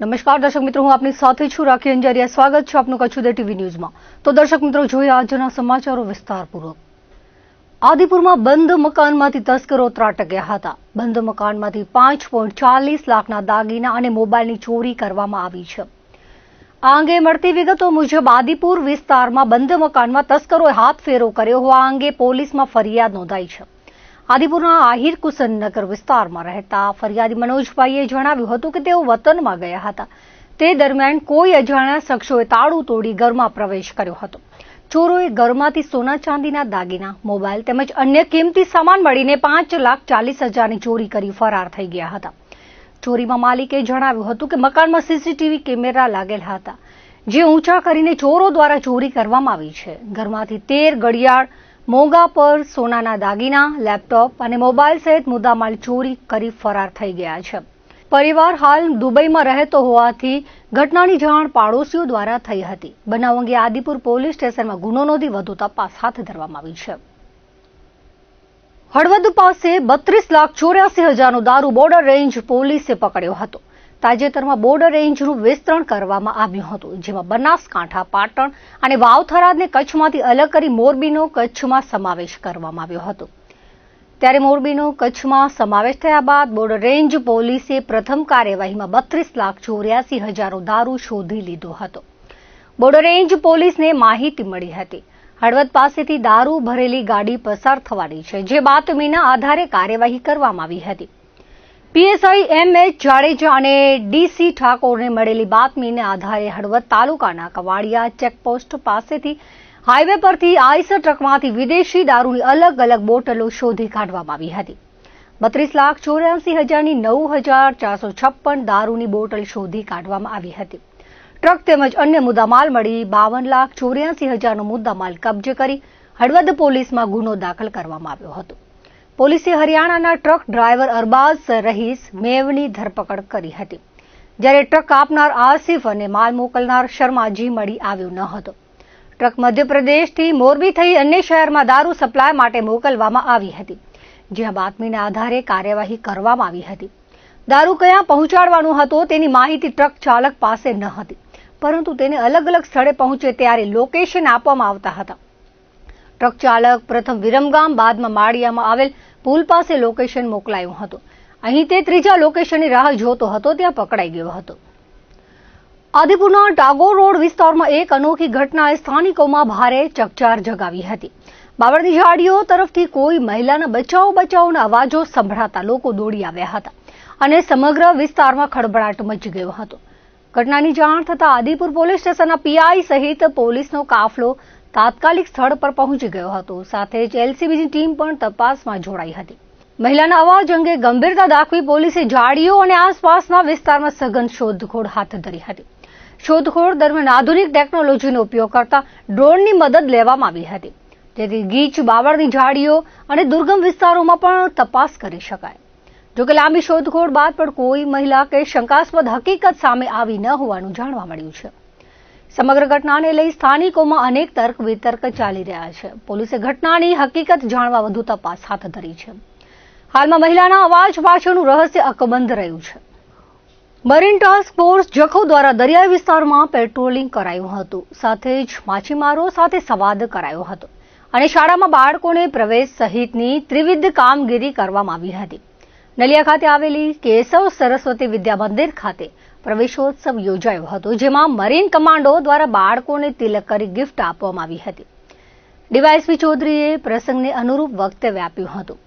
નમસ્કાર દર્શક મિત્રો, હું આપની સાથે છું રાખી અંજારિયા. સ્વાગત છે આપનું કચ્છ ઉદય ટીવી ન્યૂઝમાં. તો દર્શક મિત્રો, જોઈએ આજના સમાચારો વિસ્તારપૂર્વક. આદિપુરમાં બંધ મકાનમાંથી તસ્કરો ત્રાટક્યા હતા. બંધ મકાનમાંથી 5.40 લાખના દાગીના અને મોબાઈલની ચોરી કરવામાં આવી છે. આ અંગે મળતી વિગતો મુજબ આદિપુર વિસ્તારમાં બંધ મકાનમાં તસ્કરોએ હાથફેરો કર્યો હોવા અંગે પોલીસમાં ફરિયાદ નોંધાઈ છે. આદિપુરના આહિર કુસનનગર વિસ્તારમાં રહેતા ફરિયાદી મનોજભાઈએ જણાવ્યું હતું કે તેઓ વતનમાં ગયા હતા. તે દરમિયાન કોઈ અજાણ્યા શખ્સોએ તાળું તોડી ઘરમાં પ્રવેશ કર્યો હતો. ચોરોએ ઘરમાંથી સોના ચાંદીના દાગીના, મોબાઈલ તેમજ અન્ય કિંમતી સામાન મળીને 5,40,000ની ચોરી કરી ફરાર થઈ ગયા હતા. ચોરીમાં માલિકે જણાવ્યું હતું કે મકાનમાં સીસીટીવી કેમેરા લાગેલા હતા, જે ઊંચા કરીને ચોરો દ્વારા ચોરી કરવામાં આવી છે. ઘરમાંથી 13 ઘડિયાળ, મોંઘા પર સોનાના દાગીના, લેપટોપ અને મોબાઈલ સહિત મુદ્દામાલ ચોરી કરી ફરાર થઈ ગયા છે. પરિવાર હાલ દુબઈમાં રહેતો હોવાથી ઘટનાની જાણ પાડોશીઓ દ્વારા થઈ હતી. બનાવ અંગે આદિપુર પોલીસ સ્ટેશનમાં ગુનો નોંધી વધુ તપાસ હાથ ધરવામાં આવી છે. હળવદ પાસે 32,84,000નો દારૂ બોર્ડર રેન્જ પોલીસે પકડ્યો હતો. તાજેતરમાં બોર્ડર રેન્જનું વિસ્તરણ કરવામાં આવ્યું હતું, જેમાં બનાસકાંઠા, પાટણ અને વાવ-થરાદને કચ્છમાંથી અલગ કરી મોરબીનો કચ્છમાં સમાવેશ કરવામાં આવ્યો હતો. ત્યારે મોરબીનો કચ્છમાં સમાવેશ થયા બાદ બોર્ડર રેન્જ પોલીસે પ્રથમ કાર્યવાહીમાં 32,84,000નો દારૂ શોધી લીધો હતો. બોર્ડર રેન્જ પોલીસને માહિતી મળી હતી હળવદ પાસેથી દારૂ ભરેલી ગાડી પસાર થવાની છે, જે બાતમીના આધારે કાર્યવાહી કરવામાં આવી હતી. પીએસઆઈ એમ.એચ. જાડેજા અને ડીસી ઠાકોરને મળેલી બાતમીને આધારે હળવદ તાલુકાના કવાડિયા ચેકપોસ્ટ પાસેથી હાઈવે પરથી આઈસર ટ્રકમાંથી વિદેશી દારૂની અલગ અલગ બોટલો શોધી કાઢવામાં આવી હતી. 32,84,000ની 9,456 દારૂની બોટલ શોધી કાઢવામાં આવી હતી. ટ્રક તેમજ અન્ય મુદ્દામાલ મળી 52,84,000નો મુદ્દામાલ કબજે કરી હળવદ પોલીસમાં ગુનો દાખલ કરવામાં આવ્યો હતો. પોલીસે હરિયાણાના ટ્રક ડ્રાઈવર અરબાઝ રહીસ મેવની ધરપકડ કરી હતી, જ્યારે ટ્રક આપનાર આસિફ અને માલ મોકલનાર શર્માજી મળી આવ્યો ન હતો. ટ્રક મધ્યપ્રદેશથી મોરબી થઈ અન્ય શહેરમાં દારૂ સપ્લાય માટે મોકલવામાં આવી હતી, જ્યાં બાતમીના આધારે કાર્યવાહી કરવામાં આવી હતી. દારૂ ક્યાં પહોંચાડવાનો હતો તેની માહિતી ટ્રક ચાલક પાસે ન હતી, પરંતુ તેને અલગ અલગ સ્થળે પહોંચે ત્યારે લોકેશન આપવામાં આવતા હતા. ટ્રક ચાલક પ્રથમ વિરમગામ, બાદમાં માળિયામાં આવેલ પુલ પાસે લોકેશન મોકલાયું હતું. અહીં તે ત્રીજા લોકેશનની રાહ જોતો હતો, ત્યાં પકડાઈ ગયો હતો. આદિપુરના ટાગોર રોડ વિસ્તારમાં એક અનોખી ઘટનાએ સ્થાનિકોમાં ભારે ચકચાર જગાવી હતી. બાવળની ઝાડીઓ તરફથી કોઈ મહિલાના બચાવના અવાજો સંભળાતા લોકો દોડી આવ્યા હતા અને સમગ્ર વિસ્તારમાં ખળભળાટ મચી ગયો હતો. ઘટનાની જાણ થતાં આદિપુર પોલીસ સ્ટેશનના પીઆઈ સહિત પોલીસનો કાફલો તાત્કાલિક સ્થળ પર પહોંચી ગયો હતો. સાથે જ એલસીબીની ટીમ પણ તપાસમાં જોડાઈ હતી. મહિલાના અવાજ અંગે ગંભીરતા દાખવી પોલીસે ઝાડીઓ અને આસપાસના વિસ્તારમાં સઘન શોધખોળ હાથ ધરી હતી. શોધખોળ દરમિયાન આધુનિક ટેકનોલોજીનો ઉપયોગ કરતા ડ્રોનની મદદ લેવામાં આવી હતી, જેથી ગીચ, બાવળની ઝાડીઓ અને દુર્ગમ વિસ્તારોમાં પણ તપાસ કરી શકાય. જોકે લાંબી શોધખોળ બાદ પણ કોઈ મહિલા કે શંકાસ્પદ હકીકત સામે આવી ન હોવાનું જાણવા મળ્યું છે. સમગ્ર ઘટનાને લઈ સ્થાનિકોમાં અનેક તર્ક વિતર્ક ચાલી રહ્યા છે. પોલીસે ઘટનાની હકીકત જાણવા વધુ તપાસ હાથ ધરી છે. હાલમાં મહિલાના અવાજ પાછળનું રહસ્ય અકબંધ રહ્યું છે. મરીન ટાસ્ક ફોર્સ જખૌ દ્વારા દરિયાઈ વિસ્તારમાં પેટ્રોલિંગ કરાયું હતું. સાથે જ માછીમારો સાથે સંવાદ કરાયો હતો અને શાળામાં બાળકોને પ્રવેશ સહિતની ત્રિવિધ કામગીરી કરવામાં આવી હતી. નલિયા ખાતે આવેલી કેશવ સરસ્વતી વિદ્યા મંદિર ખાતે પ્રવેશોત્સવ યોજાયો હતો, જેમાં મરીન કમાન્ડો દ્વારા બાળકોને તિલક કરી ગિફ્ટ આપવામાં આવી હતી. ડીવાયએસપી ચૌધરીએ પ્રસંગને અનુરૂપ વક્તવ્ય આપ્યું હતું.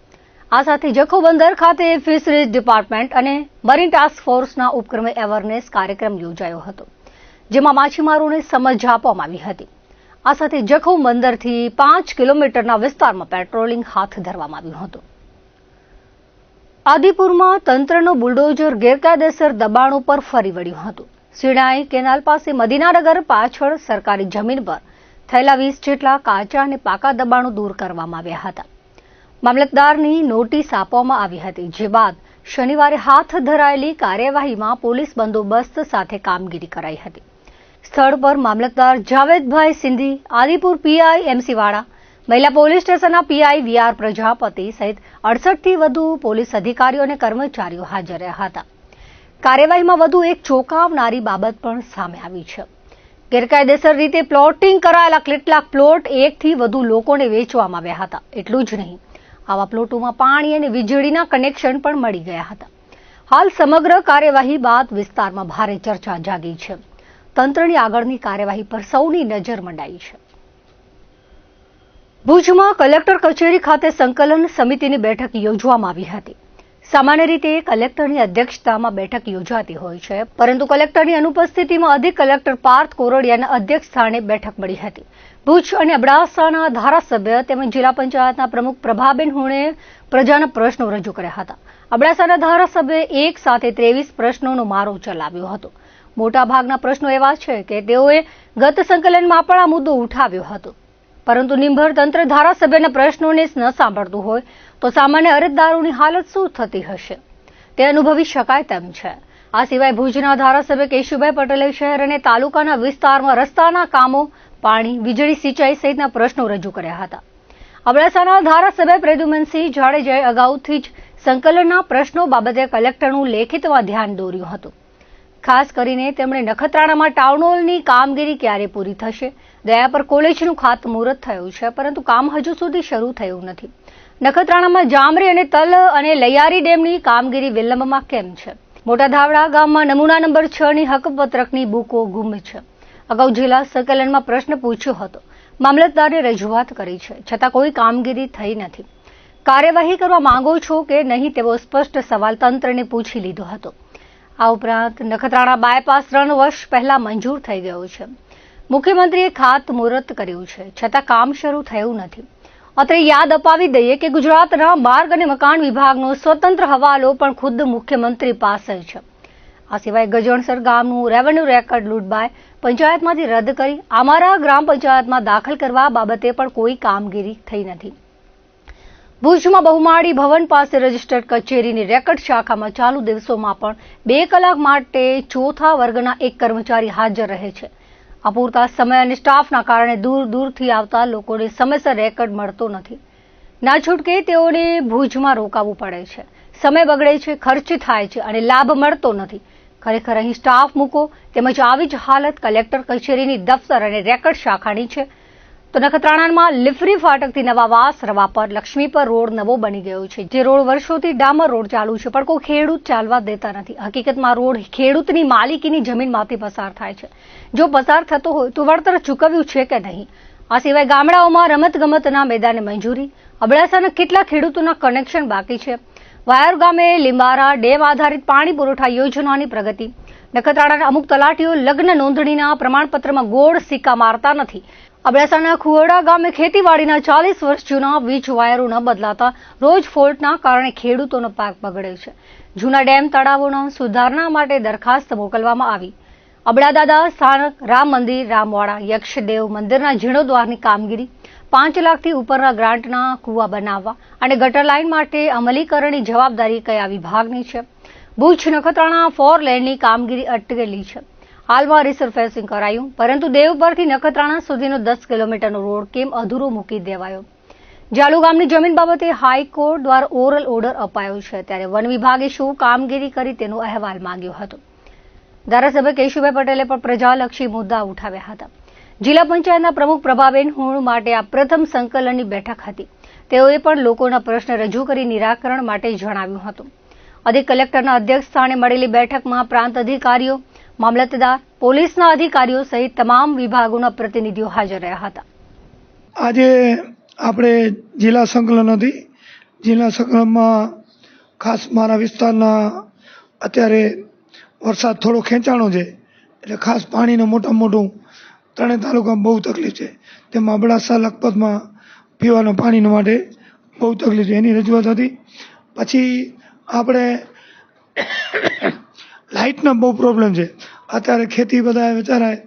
આ સાથે જખૌ બંદર ખાતે ફિશરીઝ ડિપાર્ટમેન્ટ અને મરીન ટાસ્ક ફોર્સના ઉપક્રમે એવરનેસ કાર્યક્રમ યોજાયો હતો, જેમાં માછીમારોને સમજ આપવામાં આવી હતી. આ સાથે જખૌ બંદરથી 5 કિલોમીટરના વિસ્તારમાં પેટ્રોલિંગ હાથ ધરવામાં આવ્યું હતું. આદિપુરમાં તંત્રનો બુલડોઝર ગેરકાયદેસર દબાણ ઉપર ફરી વળ્યું હતું. સિણાઈ કેનાલ પાસે મદીનાનગર પાછળ સરકારી જમીન પર થયેલા 20 જેટલા કાચા અને પાકા દબાણો દૂર કરવામાં આવ્યા હતા. મામલતદારની નોટિસ આપવામાં આવી હતી, જે બાદ શનિવારે હાથ ધરાયેલી કાર્યવાહીમાં પોલીસ બંદોબસ્ત સાથે કામગીરી કરાઈ હતી. સ્થળ પર મામલતદાર જાવેદભાઈ સિંધી, આદિપુર પીઆઈ એમસી વાળા, મહિલા પોલીસ સ્ટેશનના પીઆઈ વીઆર પ્રજાપતિ સહિત 68થી વધુ પોલીસ અધિકારીઓ અને કર્મચારીઓ હાજર રહ્યા હતા. કાર્યવાહીમાં વધુ એક ચોંકાવનારી બાબત પણ સામે આવી છે. ગેરકાયદેસર રીતે પ્લોટિંગ કરાયેલા કેટલાક પ્લોટ એકથી વધુ લોકોને વેચવામાં આવ્યા હતા. એટલું જ નહીં, આવા પ્લોટોમાં પાણી અને વીજળીના કનેક્શન પણ મળી ગયા હતા. હાલ સમગ્ર કાર્યવાહી બાદ વિસ્તારમાં ભારે ચર્ચા જાગી છે. તંત્રની આગળની કાર્યવાહી પર સૌની નજર મંડાઈ છે. ભુજમાં કલેક્ટર કચેરી ખાતે સંકલન સમિતિની બેઠક યોજવામાં આવી હતી. સામાન્ય રીતે કલેક્ટરની અધ્યક્ષતામાં બેઠક યોજાતી હોય છે, પરંતુ કલેક્ટરની અનુપસ્થિતિમાં અધિક કલેક્ટર પાર્થ કોરડિયાના અધ્યક્ષ સ્થાને બેઠક મળી હતી. ભુજ અને અબડાસાના ધારાસભ્ય તેમજ જિલ્લા પંચાયતના પ્રમુખ પ્રભાબેન હુણે પ્રજાના પ્રશ્નો રજૂ કર્યા હતા. અબડાસાના ધારાસભ્યએ એક સાથે 23 પ્રશ્નોનો મારો ચલાવ્યો હતો. મોટાભાગના પ્રશ્નો એવા છે કે તેઓએ ગત સંકલનમાં પણ આ મુદ્દો ઉઠાવ્યો હતો, પરંતુ નિંભર તંત્ર ધારાસભ્યના પ્રશ્નોને ન સાંભળતું હોય તો સામાન્ય અરજદારોની હાલત શું થતી હશે તે અનુભવી શકાય તેમ છે. આ સિવાય ભુજના ધારાસભ્ય કેશુભાઈ પટેલે શહેર અને તાલુકાના વિસ્તારમાં રસ્તાના કામો, પાણી, વીજળી, સિંચાઈ સહિતના પ્રશ્નો રજૂ કર્યા હતા. અબડાસાના ધારાસભ્ય પ્રદ્યુમનસિંહ જાડેજાએ અગાઉથી જ સંકલનના પ્રશ્નો બાબતે કલેક્ટરનું લેખિતમાં ધ્યાન દોર્યું હતું. ખાસ કરીને તેમણે નખત્રાણામાં ટાઉન હોલની કામગીરી ક્યારે પૂરી થશે, દયાપર કોલેજનું ખાતમુહૂર્ત થયું છે, પરંતુ કામ હજુ સુધી શરૂ થયું નથી. નખત્રાણામાં જામરી અને તલ અને લૈયારી ડેમની કામગીરી વિલંબમાં કેમ છે? મોટા ધાવડા ગામમાં નમૂના નંબર 6 ની હકપત્રકની બુકો ગુમ છે. અગાઉ જિલ્લા સંકલનમાં પ્રશ્ન પૂછ્યો હતો, મામલતદારે રજૂઆત કરી છે, છતાં કોઈ કામગીરી થઈ નથી. કાર્યવાહી કરવા માંગો છો કે નહીં તેવો સ્પષ્ટ સવાલ તંત્રને પૂછી લીધો હતો. આ ઉપરાંત નખત્રાણા બાયપાસ 3 વર્ષ પહેલા મંજૂર થઈ ગયો છે. મુખ્યમંત્રીએ ખાતમુહૂર્ત કર્યું છે, છતાં કામ શરૂ થયું નથી. અત્રે યાદ અપાવી દઈએ કે ગુજરાતના માર્ગ અને મકાન વિભાગનો સ્વતંત્ર હવાલો પણ ખુદ મુખ્યમંત્રી પાસે છે. આ સિવાય ગજણસર ગામનું રેવન્યુ રેકર્ડ લૂંટબાય પંચાયતમાંથી રદ કરી અમારા ગ્રામ પંચાયતમાં દાખલ કરવા બાબતે પણ કોઈ કામગીરી થઈ નથી. ભુજમાં બહુમાળી ભવન પાસે રજીસ્ટર્ડ કચેરીની રેકર્ડ શાખામાં ચાલુ દિવસોમાં પણ 2 કલાક માટે ચોથા વર્ગના એક કર્મચારી હાજર રહે છે. અપૂરતા સમય અને સ્ટાફના કારણે દૂર દૂરથી આવતા લોકોને સમયસર રેકર્ડ મળતો નથી. ના છૂટકે તેઓને ભુજમાં રોકાવું પડે છે, સમય બગડે છે, ખર્ચ થાય છે અને લાભ મળતો નથી. ખરેખર અહીં સ્ટાફ મૂકો, તેમજ આવી જ હાલત કલેક્ટર કચેરીની દફતર અને રેકર્ડ શાખાની છે. તો નખત્રાણામાં લીફરી ફાટકથી નવાવાસ રવાપર લક્ષ્મીપર રોડ નવો બની ગયો છે, જે રોડ વર્ષોથી ડામર રોડ ચાલુ છે, પણ કોઈ ખેડૂત ચાલવા દેતા નથી. હકીકતમાં રોડ ખેડૂતની માલિકીની જમીનમાંથી પસાર થાય છે. જો પસાર થતો હોય તો વળતર ચૂકવ્યું છે કે નહીં? આ સિવાય ગામડાઓમાં રમતગમતના મેદાને મંજૂરી, અબડાસાના કેટલા ખેડૂતોના કનેક્શન બાકી છે. વાયર ગામે લીંબારા ડેમ આધારિત પાણી પુરવઠા યોજનાની પ્રગતિ. નખત્રાણાના અમુક તલાટીઓ લગ્ન નોંધણીના પ્રમાણપત્રમાં ગોળ સિક્કા મારતા નથી. અબડાસાના ખુવડા ગામે ખેતીવાડીના 40 વર્ષ જૂના વીજ વાયરો ન બદલાતા રોજ ફોલ્ટના કારણે ખેડૂતોનો પાક બગડે છે. જૂના ડેમ તળાવોના સુધારણા માટે દરખાસ્ત મોકલવામાં આવી. અબડાદાદા સ્થાનક રામ મંદિર, રામવાડા, યક્ષદેવ મંદિરના જીર્ણોદ્વારની કામગીરી, 5 લાખથી ઉપરના ગ્રાન્ટના કૂવા બનાવવા અને ગટર લાઇન માટે અમલીકરણની જવાબદારી કયા વિભાગની છે? ભુજ નખત્રાણા 4 લેનની કામગીરી અટકેલી છે. હાલમાં રિસરફેસિંગ કરાયું, પરંતુ દેવપરથી નખત્રાણા સુધીનો 10 કિલોમીટરનો રોડ કેમ અધૂરો મૂકી દેવાયો? જાલુ ગામની જમીન બાબતે હાઈકોર્ટ દ્વારા ઓરલ ઓર્ડર અપાયો છે, ત્યારે વન વિભાગે શું કામગીરી કરી તેનો અહેવાલ માંગ્યો હતો. ધારાસભ્ય કેશુભાઈ પટેલે પણ પ્રજાલક્ષી મુદ્દા ઉઠાવ્યા હતા. જિલ્લા પંચાયતના પ્રમુખ પ્રભાબેન હુણ માટે આ પ્રથમ સંકલનની બેઠક હતી. તેઓએ પણ લોકોના પ્રશ્ન રજૂ કરી નિરાકરણ માટે જણાવ્યું હતું. અધિક કલેક્ટરના અધ્યક્ષ સ્થાને મળેલી બેઠકમાં પ્રાંત અધિકારીઓ, મામલતદાર, પોલીસના અધિકારીઓ સહિત તમામ વિભાગોના પ્રતિનિધિઓ હાજર રહ્યા હતા. આજે આપણે જિલ્લા સંકલન હતી. જિલ્લા સંકલનમાં ખાસ મારા વિસ્તારના અત્યારે વરસાદ થોડો ખેંચાણો છે, એટલે ખાસ પાણીનું મોટું 3 તાલુકામાં બહુ તકલીફ છે. તેમાં અબડાસા લખપતમાં પીવાના પાણી માટે બહુ તકલીફ છે, એની રજૂઆત હતી. પછી આપણે લાઇટનો બહુ પ્રોબ્લેમ છે. અત્યારે ખેતી બધા વિચારાય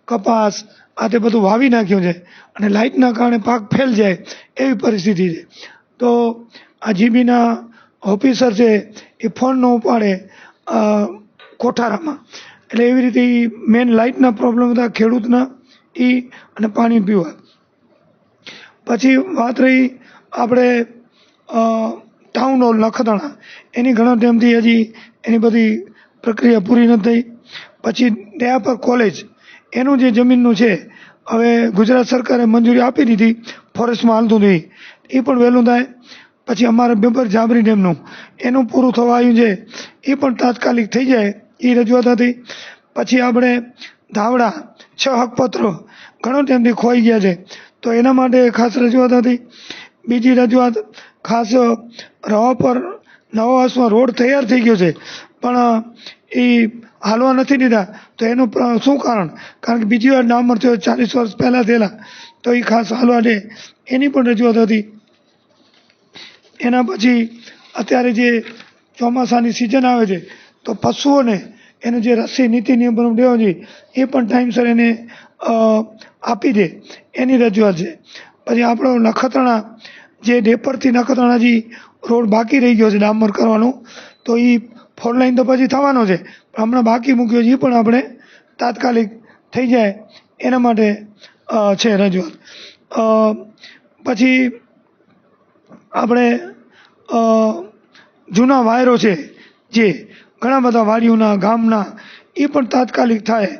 કપાસ આ તે બધું વાવી નાખ્યું છે અને લાઇટના કારણે પાક ફેલ જાય એવી પરિસ્થિતિ છે. તો આ જીબીના ઓફિસર છે એ ફોન ન ઉપાડે કોઠારામાં, એટલે એવી રીતે મેન લાઇટના પ્રોબ્લેમ હતા ખેડૂતના અને પાણી પીવા. પછી વાત રહી આપણે ટાઉન હોલ નખત્રાણા, એની ઘણા ટાઈમથી હજી એની બધી પ્રક્રિયા પૂરી નથી થઈ. પછી દયાપર કોલેજ એનું જે જમીનનું છે હવે ગુજરાત સરકારે મંજૂરી આપી દીધી, ફોરેસ્ટમાં હાલતું નહીં, એ પણ વહેલું થાય. પછી અમારે બેબર જાબરી ડેમનું એનું પૂરું થવા આવ્યું છે, એ પણ તાત્કાલિક થઈ જાય એ રજૂઆત હતી. પછી આપણે ધાવડા 6 હકપત્રો ઘણો ટાઈમથી ખોઈ ગયા છે, તો એના માટે ખાસ રજૂઆત હતી. બીજી રજૂઆત ખાસ રવા પર નવાવાસમાં રોડ તૈયાર થઈ ગયો છે પણ એ હાલવા નથી દીધા, તો એનું શું કારણ? કારણ કે બીજી વાર ડામર થયો 40 વર્ષ પહેલાં થયેલા, તો એ ખાસ હાલવા દે એની પણ રજૂઆત હતી. એના પછી અત્યારે જે ચોમાસાની સિઝન આવે છે તો પશુઓને એને જે રસી નીતિ નિયમ દેવો જોઈએ એ પણ ટાઈમસર એને આપી દે એની રજૂઆત છે. પછી આપણો નખત્રાણા જે ડેપરથી નખત્રાણા જે રોડ બાકી રહી ગયો છે ડામર કરવાનો, તો એ 4 લાઈન તો પછી થવાનો છે, પણ હમણાં બાકી મૂક્યો છે, એ પણ આપણે તાત્કાલિક થઈ જાય એના માટે છે રજૂઆત. પછી આપણે જૂના વાયરો છે જે ઘણા બધા વાડીઓના ગામના, એ પણ તાત્કાલિક થાય,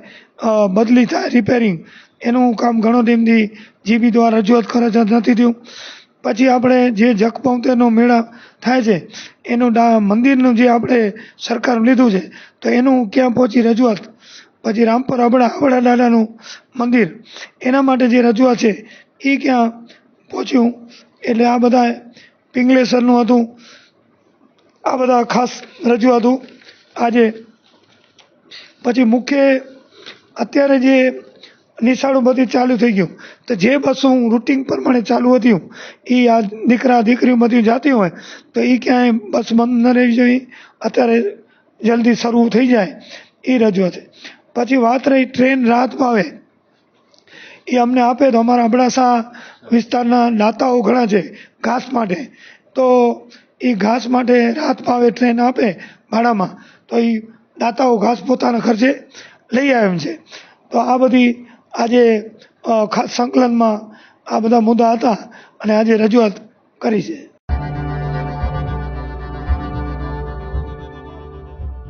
બદલી થાય, રિપેરિંગ એનું કામ ઘણો ટાઈમથી જીબી દ્વારા રજૂઆત કરે છે, નથી થયું. પછી આપણે જે જખપંક્તિનો મેળા થાય છે એનું મંદિરનું જે આપણે સરકાર લીધું છે તો એનું ક્યાં પહોંચી રજૂઆત. પછી રામપર અબડા દાદાનું મંદિર એના માટે જે રજૂઆત છે એ ક્યાં પહોંચ્યું. એટલે આ બધા પિંગલેસરનું હતું, આ બધા ખાસ રજૂઆતો આજે. પછી મુખ્ય અત્યારે જે નિશાળો બધી ચાલુ થઈ ગયું, તો જે બસો રૂટિન પ્રમાણે ચાલુ હતી એ આ દીકરા દીકરીઓ બધી જાતી હોય તો એ ક્યાંય બસ બંધ ન રહેવી જોઈએ, અત્યારે જલ્દી શરૂ થઈ જાય એ રજૂઆત છે. પછી વાત રહી ટ્રેન રાહત ભાવે, એ અમને આપે તો અમારા અબડાસા વિસ્તારના દાતાઓ ઘણા છે ઘાસ માટે, તો એ ઘાસ માટે રાહત ભાવે ટ્રેન આપે ભાડામાં, તો એ દાતાઓ ઘાસ પોતાના ખર્ચે લઈ આવે એમ છે. તો આ બધી આજે ખાસ સંકલનમાં આ બધા મુદ્દા હતા અને આજે રજૂઆત કરી છે.